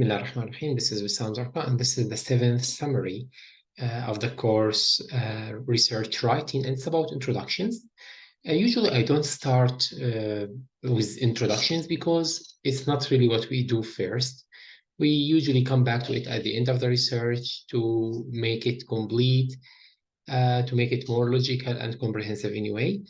Bismillah ar-Rahman ar-Rahim. This is Wissam Zarqa, and this is the seventh summary of the course Research Writing, and it's about introductions. Usually I don't start with introductions because it's not really what we do first. We usually come back to it at the end of the research to make it complete, to make it more logical and comprehensive anyway.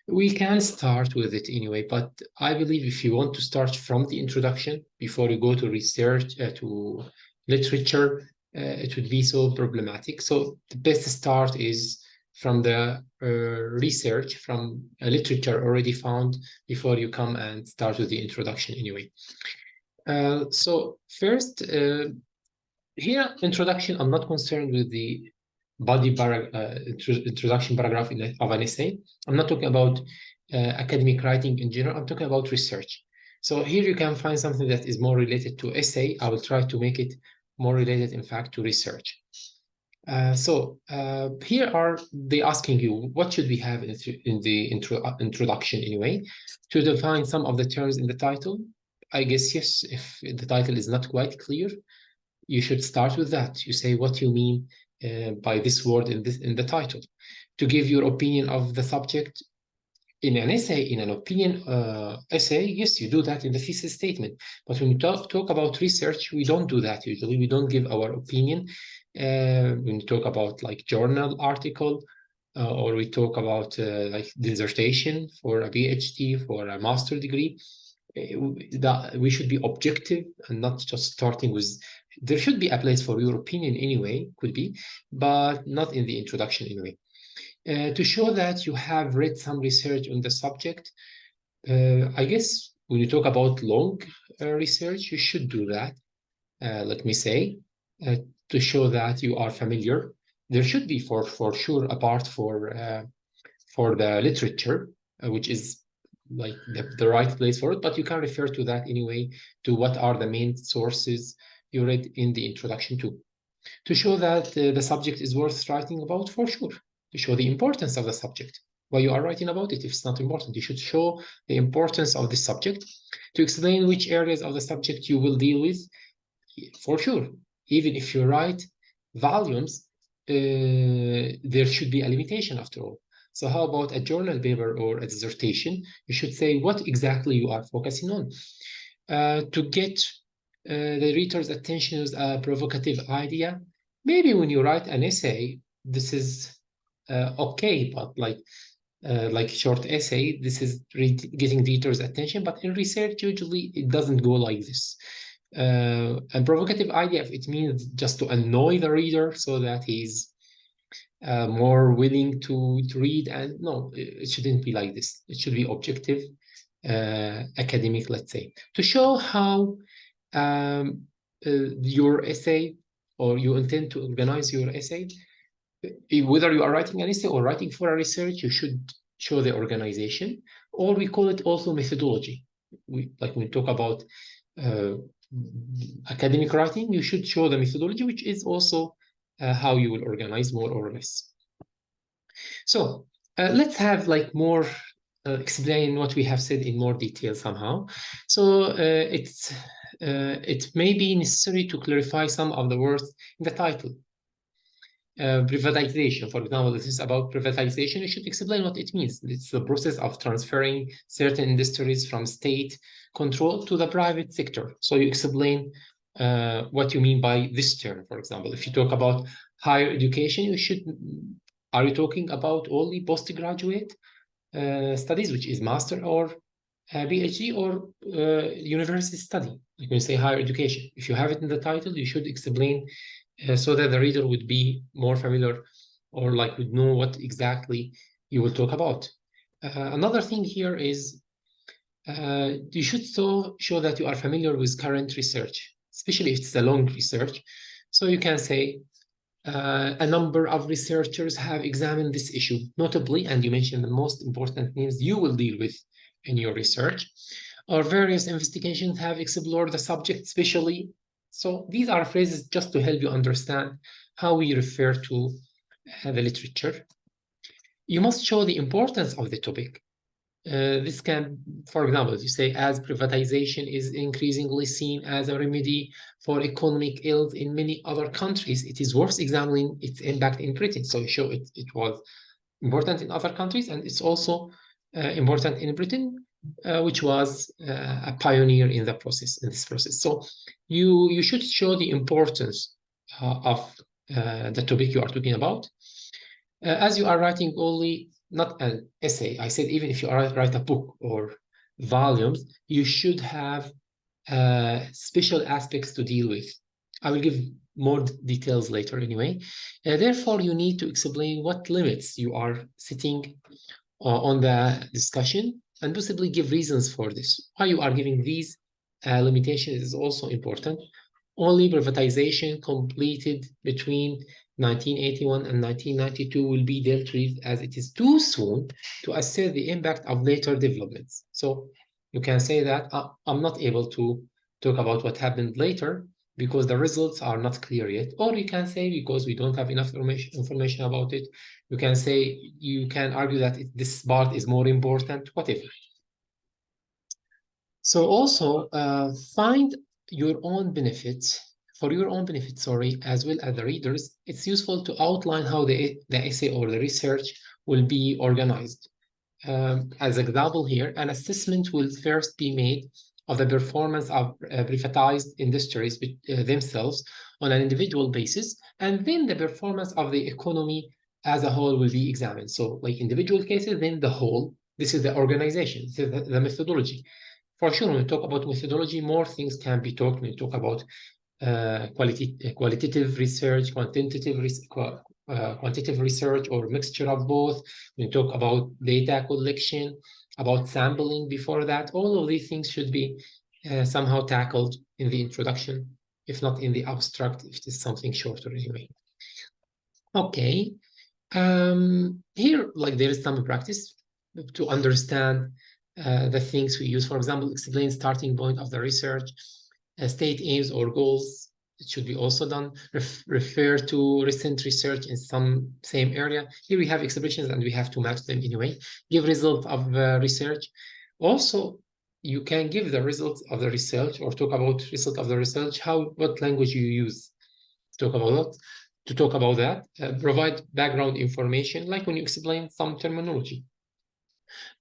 We can start with it anyway, but I believe if you want to start from the introduction before you go to research, to literature, it would be so problematic. So the best start is from the research, from a literature already found before you come and start with the introduction anyway. So first, here, introduction, I'm not concerned with the body introduction paragraph of an essay. I'm not talking about academic writing in general. I'm talking about research. So here you can find something that is more related to essay. I will try to make it more related, in fact, to research. Here are they asking you, what should we have in the introduction anyway, to define some of the terms in the title. I guess, yes, if the title is not quite clear, you should start with that. You say what you mean by this word in the title. To give your opinion of the subject in an essay, in an opinion essay, yes, you do that in the thesis statement. But when you talk about research, we don't do that usually. We don't give our opinion. When you talk about like journal article, or we talk about like dissertation for a PhD, for a master degree, that we should be objective and not just starting with, there should be a place for your opinion anyway, could be, but not in the introduction anyway. To show that you have read some research on the subject, I guess when you talk about long research, you should do that. Let me say, to show that you are familiar. There should be for sure a part for the literature, which is like the right place for it, but you can refer to that anyway, to what are the main sources you read in the introduction to show that the subject is worth writing about, for sure, to show the importance of the subject, why you are writing about it. If it's not important, you should show the importance of the subject, to explain which areas of the subject you will deal with, for sure. Even if you write volumes, there should be a limitation after all. So how about a journal paper or a dissertation? You should say what exactly you are focusing on. To get the reader's attention with a provocative idea. Maybe when you write an essay, this is okay, but like short essay, this is getting reader's attention. But in research, usually it doesn't go like this. And provocative idea, it means just to annoy the reader so that he's more willing to read. And no, it shouldn't be like this. It should be objective, academic, let's say, to show how your essay, or you intend to organize your essay, whether you are writing an essay or writing for a research, you should show the organization, or we call it also methodology. Like when we talk about academic writing, you should show the methodology, which is also how you will organize more or less. So let's have like more explain what we have said in more detail somehow. So it may be necessary to clarify some of the words in the title. Privatization, for example, this is about privatization. You should explain what it means. It's the process of transferring certain industries from state control to the private sector. So you explain what you mean by this term. For example, if you talk about higher education, are you talking about only postgraduate studies, which is master or PhD, or university study? You can say higher education. If you have it in the title, you should explain so that the reader would be more familiar, or like would know what exactly you will talk about. Another thing here is you should show that you are familiar with current research, especially if it's a long research. So you can say a number of researchers have examined this issue, notably, and you mentioned the most important names you will deal with in your research, or various investigations have explored the subject especially. So these are phrases just to help you understand how we refer to the literature. You must show the importance of the topic. This can, for example, you say, as privatization is increasingly seen as a remedy for economic ills in many other countries, it is worth examining its impact in Britain. So you show it was important in other countries, and it's also important in Britain, which was a pioneer in the process, in this process. So you should show the importance of the topic you are talking about. As you are writing only, not an essay, I said even if you write a book or volumes, you should have special aspects to deal with. I will give more details later anyway. Therefore, you need to explain what limits you are setting on the discussion and possibly give reasons for this. Why you are giving these limitations is also important. Only privatization completed between 1981 and 1992 will be dealt with, as it is too soon to assess the impact of later developments. So you can say that I'm not able to talk about what happened later because the results are not clear yet. Or you can say because we don't have enough information about it. You can say, you can argue that this part is more important, whatever. So also find your own benefit, for your own benefit, sorry, as well as the readers, it's useful to outline how the essay or the research will be organized. As an example here, an assessment will first be made of the performance of privatized industries themselves on an individual basis, and then the performance of the economy as a whole will be examined. So like individual cases, then the whole, this is the organization, this is the methodology. For sure, when we talk about methodology, more things can be talked when we talk about qualitative research, quantitative research, or mixture of both. When we talk about data collection, about sampling before that, all of these things should be somehow tackled in the introduction, if not in the abstract, if it is something shorter anyway. Okay, here, like there is some practice to understand the things we use. For example, explain starting point of the research, state aims or goals. It should be also done. Refer to recent research in some same area. Here we have expressions and we have to match them anyway. Give result of research. Also, you can give the results of the research or talk about result of the research, what language you use to talk about that. Provide background information, like when you explain some terminology.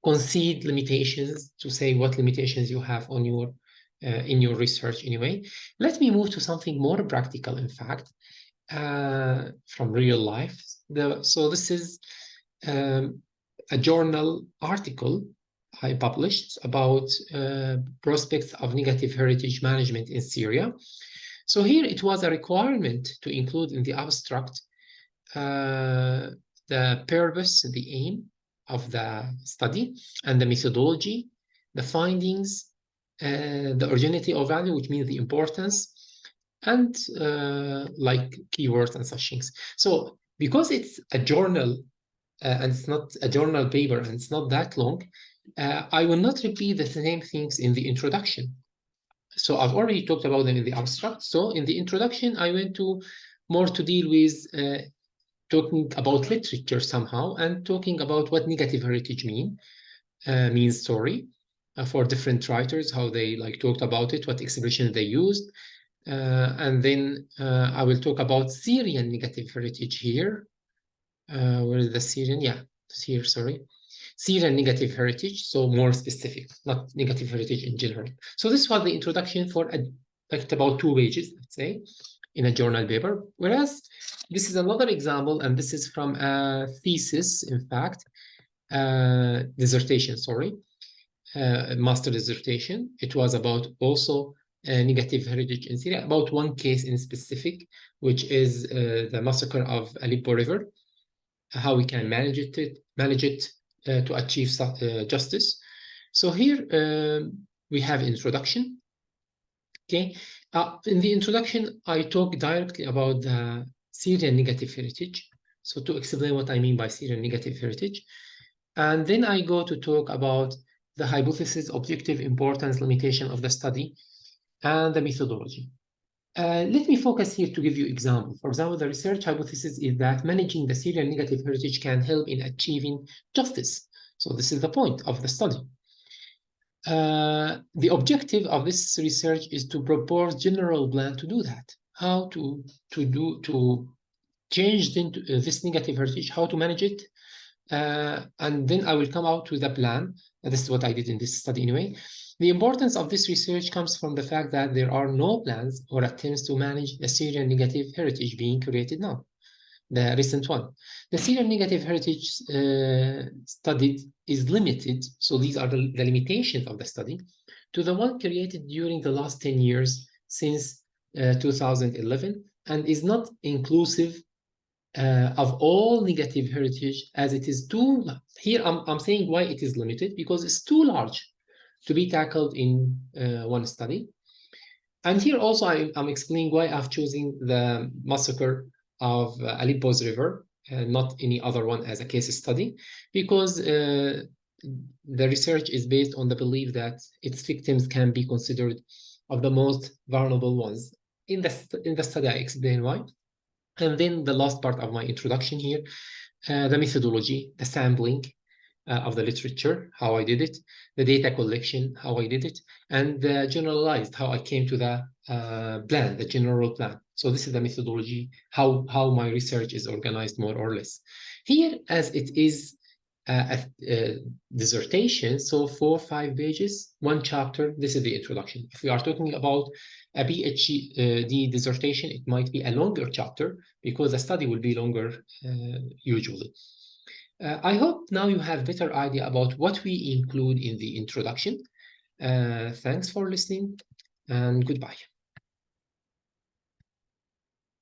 Concede limitations, to say what limitations you have on your in your research anyway. Let me move to something more practical, in fact, from real life. So this is a journal article I published about prospects of negative heritage management in Syria. So here it was a requirement to include in the abstract the purpose, the aim of the study, and the methodology, the findings, the originality of value, which means the importance, and like keywords and such things. So because it's a journal and it's not a journal paper and it's not that long, I will not repeat the same things in the introduction. So I've already talked about them in the abstract. So in the introduction, I went to more to deal with talking about literature somehow and talking about what negative heritage means story for different writers, how they like talked about it, what expression they used. And then I will talk about Syrian negative heritage here. Where is the Syrian? Yeah, it's here, sorry. Syrian negative heritage, so more specific, not negative heritage in general. So this was the introduction for like about 2 pages, let's say, in a journal paper. Whereas this is another example, and this is from a thesis, in fact, dissertation, sorry, master dissertation. It was about also negative heritage in Syria, about one case in specific, which is the massacre of Aleppo River, how we can manage it to achieve justice. So here we have introduction. Okay, in the introduction, I talk directly about the Syrian negative heritage. So to explain what I mean by Syrian negative heritage. And then I go to talk about the hypothesis, objective importance, limitation of the study, and the methodology. Let me focus here to give you example. For example, the research hypothesis is that managing the Syrian negative heritage can help in achieving justice. So this is the point of the study. The objective of this research is to propose general plan to do that. How to change this negative heritage, how to manage it, and then I will come out with a plan. And this is what I did in this study anyway. The importance of this research comes from the fact that there are no plans or attempts to manage the Syrian negative heritage being created now, the recent one. The Syrian negative heritage studied is limited, so these are the limitations of the study, to the one created during the last 10 years since 2011, and is not inclusive of all negative heritage, as it is too, here I'm saying why it is limited, because it's too large to be tackled in one study. And here also I'm explaining why I've chosen the massacre of Aleppo's River, not any other one as a case study, because the research is based on the belief that its victims can be considered of the most vulnerable ones. In the study, I explain why. And then the last part of my introduction here, the methodology, the sampling of the literature, how I did it, the data collection, how I did it, and generalized how I came to the plan, the general plan. So this is the methodology, how my research is organized more or less. Here, as it is a dissertation, so 4-5 pages, one chapter, this is the introduction. If we are talking about a PhD dissertation, it might be a longer chapter because the study will be longer usually. I hope now you have better idea about what we include in the introduction. Thanks for listening and goodbye.